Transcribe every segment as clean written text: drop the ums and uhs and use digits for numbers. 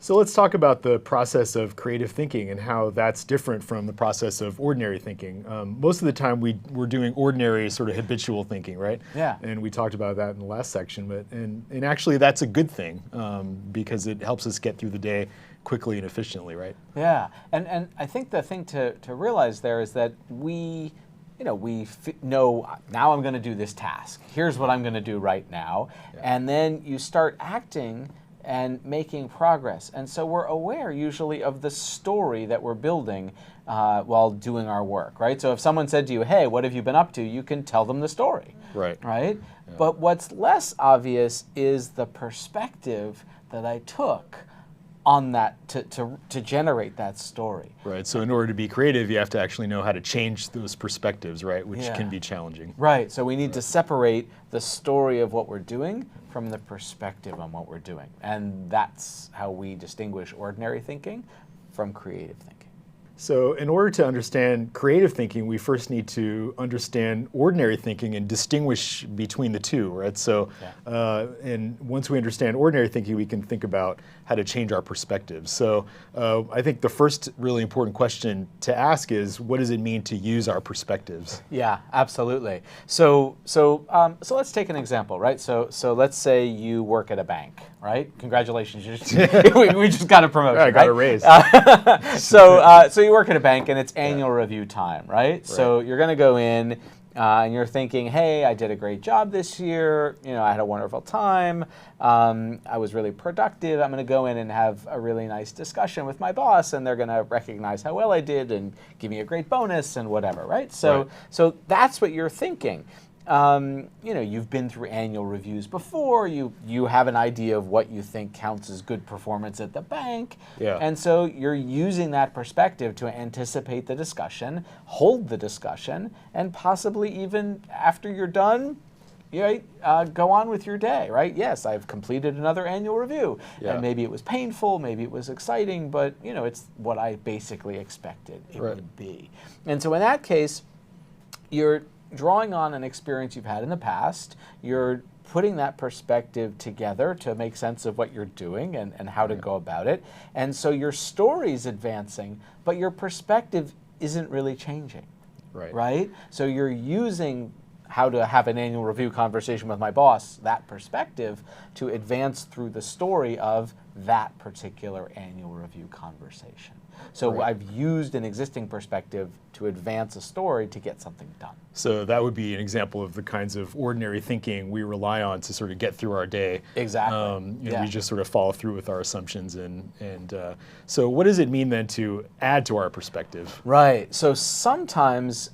So let's talk about the process of creative thinking and how that's different from the process of ordinary thinking. Most of the time we're doing ordinary sort of habitual thinking, right? Yeah. And we talked about that in the last section, and actually that's a good thing because it helps us get through the day quickly and efficiently, right? Yeah, and I think the thing to realize there is that we know now I'm going to do this task. Here's what I'm going to do right now. Yeah. And then you start acting and making progress. And so we're aware usually of the story that we're building while doing our work, right? So if someone said to you, hey, what have you been up to? You can tell them the story, right? Right? Yeah. But what's less obvious is the perspective that I took on that to generate that story. Right, so in order to be creative, you have to actually know how to change those perspectives, right, which can be challenging. Right, so we need to separate the story of what we're doing from the perspective on what we're doing. And that's how we distinguish ordinary thinking from creative thinking. So in order to understand creative thinking, we first need to understand ordinary thinking and distinguish between the two, right? So, and once we understand ordinary thinking, we can think about how to change our perspectives. So I think the first really important question to ask is, what does it mean to use our perspectives? Yeah, absolutely. So let's take an example, right? So let's say you work at a bank, right? Congratulations, we just got a promotion. I got a raise. So you work at a bank and it's annual review time, right? So you're going to go in and you're thinking, hey, I did a great job this year. You know, I had a wonderful time. I was really productive. I'm going to go in and have a really nice discussion with my boss, and they're going to recognize how well I did and give me a great bonus and whatever, right? So that's what you're thinking. You've been through annual reviews before. You have an idea of what you think counts as good performance at the bank. Yeah. And so you're using that perspective to anticipate the discussion, hold the discussion, and possibly even after you're done, go on with your day, right? Yes, I've completed another annual review. Yeah. And maybe it was painful, maybe it was exciting, but it's what I basically expected it would be. And so in that case, you're drawing on an experience you've had in the past, you're putting that perspective together to make sense of what you're doing and how to go about it. And so your story's advancing, but your perspective isn't really changing, right? So you're using how to have an annual review conversation with my boss, that perspective, to advance through the story of that particular annual review conversation. So I've used an existing perspective to advance a story to get something done. So that would be an example of the kinds of ordinary thinking we rely on to sort of get through our day. Exactly. We just sort of follow through with our assumptions. So what does it mean then to add to our perspective? Right. So sometimes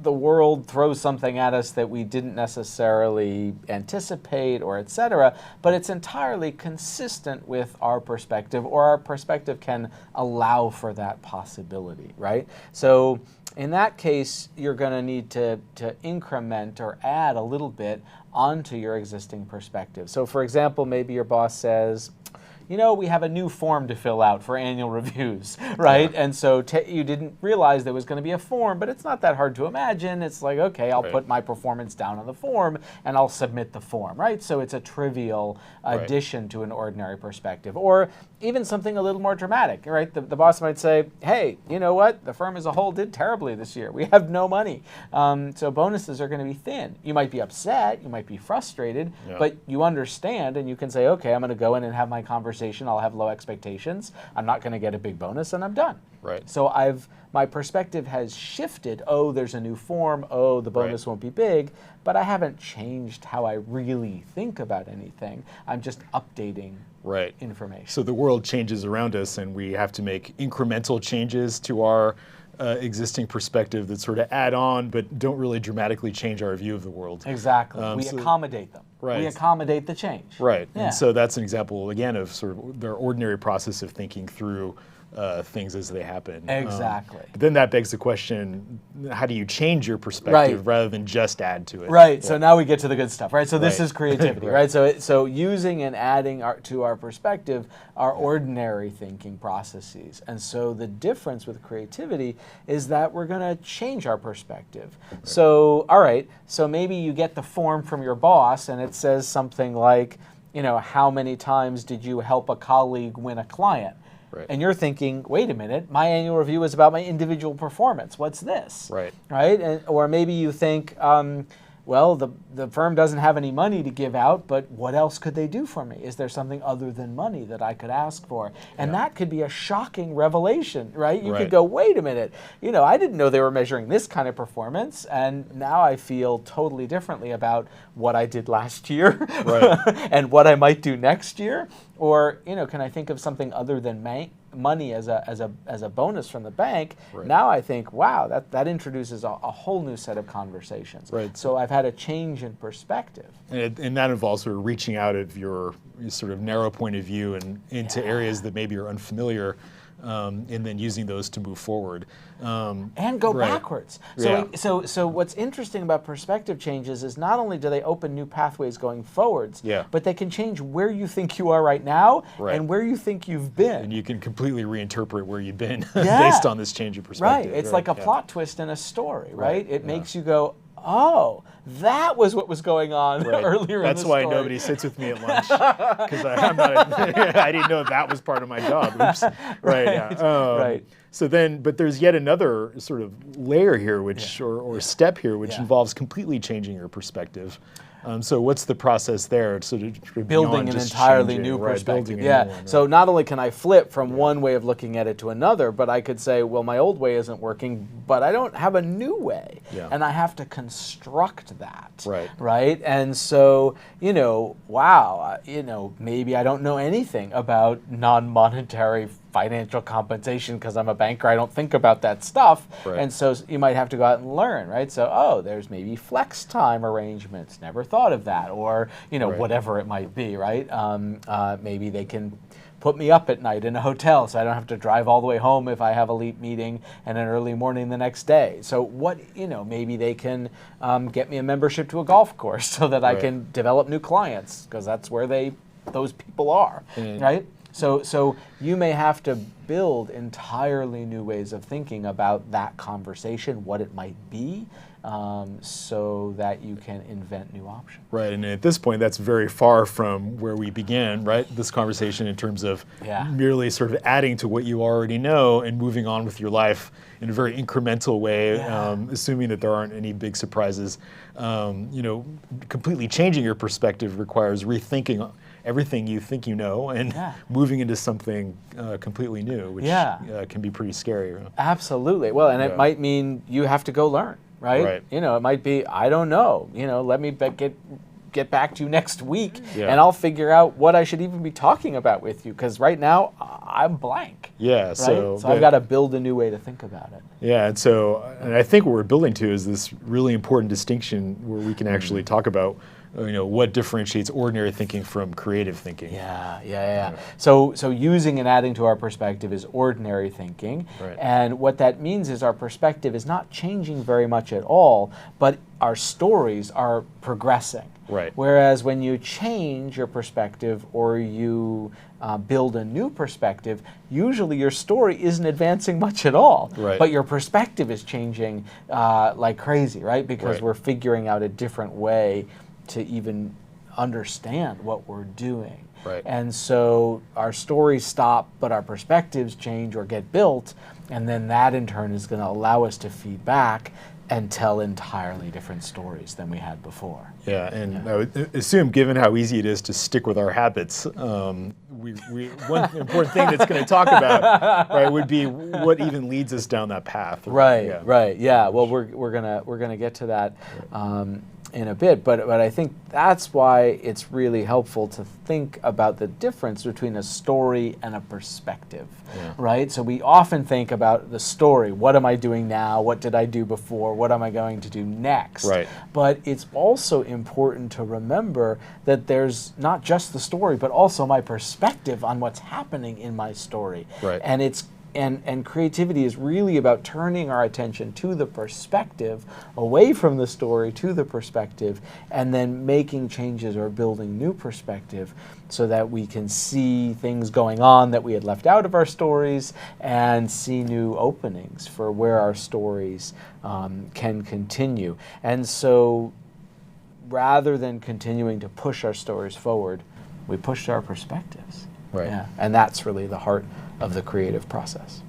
the world throws something at us that we didn't necessarily anticipate or et cetera, but it's entirely consistent with our perspective, or our perspective can allow for that possibility, right? So in that case, you're going to need to increment or add a little bit onto your existing perspective. So for example, maybe your boss says, we have a new form to fill out for annual reviews, right? Yeah. And so you didn't realize there was going to be a form, but it's not that hard to imagine. It's like, okay, I'll put my performance down on the form and I'll submit the form, right? So it's a trivial addition to an ordinary perspective. Or even something a little more dramatic, right? The boss might say, hey, you know what? The firm as a whole did terribly this year. We have no money. So bonuses are going to be thin. You might be upset, you might be frustrated, but you understand and you can say, okay, I'm going to go in and have my conversation. I'll have low expectations. I'm not going to get a big bonus, and I'm done. Right. So my perspective has shifted. Oh, there's a new form. Oh, the bonus won't be big. But I haven't changed how I really think about anything. I'm just updating information. So the world changes around us, and we have to make incremental changes to our existing perspective that sort of add on, but don't really dramatically change our view of the world. Exactly. We accommodate them. We accommodate the change. Right. Yeah. And so that's an example, again, of sort of their ordinary process of thinking through things as they happen. Exactly. But then that begs the question, how do you change your perspective rather than just add to it? Right. So now we get to the good stuff, right? So this is creativity, right? So using and adding to our perspective are ordinary thinking processes. And so the difference with creativity is that we're going to change our perspective. So, all right, so maybe you get the form from your boss and it says something like, how many times did you help a colleague win a client? Right. And you're thinking, wait a minute, my annual review is about my individual performance. What's this? Right. Right? Or maybe you think, well, the firm doesn't have any money to give out, but what else could they do for me? Is there something other than money that I could ask for? And that could be a shocking revelation, right? You could go, wait a minute, I didn't know they were measuring this kind of performance, and now I feel totally differently about what I did last year and what I might do next year. Or, can I think of something other than money as a bonus from the bank? Right. Now I think, wow, that introduces a whole new set of conversations. Right. So I've had a change in perspective. And that involves sort of reaching out of your sort of narrow point of view and into areas that maybe are unfamiliar, and then using those to move forward. And go backwards. So what's interesting about perspective changes is not only do they open new pathways going forwards, but they can change where you think you are right now and where you think you've been. And you can completely reinterpret where you've been based on this change of perspective. Right. It's like a plot twist in a story, right? It makes you go, oh, that was what was going on earlier in the story. That's why nobody sits with me at lunch, because I didn't know that was part of my job. Oops. Right. So then, but there's yet another sort of layer here, which or step here, which involves completely changing your perspective. So what's the process there? Sort of building an entirely new perspective. So not only can I flip from one way of looking at it to another, but I could say, well, my old way isn't working, but I don't have a new way, and I have to construct that. Right. And so, wow, maybe I don't know anything about non-monetary financial compensation because I'm a banker. I don't think about that stuff. And so you might have to go out and learn, right? So, there's maybe flex time arrangements. Never thought of that. Or, whatever it might be, right? Maybe they can put me up at night in a hotel so I don't have to drive all the way home if I have a late meeting and an early morning the next day. So maybe they can get me a membership to a golf course so that I can develop new clients because that's where those people are, right? So you may have to build entirely new ways of thinking about that conversation, what it might be, so that you can invent new options. Right, and at this point, that's very far from where we began, right? This conversation in terms of merely sort of adding to what you already know and moving on with your life in a very incremental way, assuming that there aren't any big surprises. Completely changing your perspective requires rethinking everything you think you know and moving into something completely new, which can be pretty scary. Absolutely. Well, and it might mean you have to go learn, right? It might be, I don't know, let me get back to you next week and I'll figure out what I should even be talking about with you because right now I'm blank. So I've got to build a new way to think about it. And I think what we're building to is this really important distinction where we can actually talk about what differentiates ordinary thinking from creative thinking. So using and adding to our perspective is ordinary thinking. And what that means is our perspective is not changing very much at all, but our stories are progressing. Whereas when you change your perspective or you build a new perspective, usually your story isn't advancing much at all. But your perspective is changing like crazy, right? Because we're figuring out a different way to even understand what we're doing. And so our stories stop, but our perspectives change or get built, and then that in turn is going to allow us to feed back and tell entirely different stories than we had before. I would assume, given how easy it is to stick with our habits, one important thing that's going to talk about, would be what even leads us down that path. Well, we're gonna get to that in a bit, but I think that's why it's really helpful to think about the difference between a story and a perspective, right? So we often think about the story. What am I doing now? What did I do before? What am I going to do next? But it's also important to remember that there's not just the story, but also my perspective on what's happening in my story. And it's And creativity is really about turning our attention to the perspective, away from the story to the perspective, and then making changes or building new perspective so that we can see things going on that we had left out of our stories and see new openings for where our stories can continue. And so rather than continuing to push our stories forward, We pushed our perspectives. Right. Yeah. And that's really the heart of the creative process.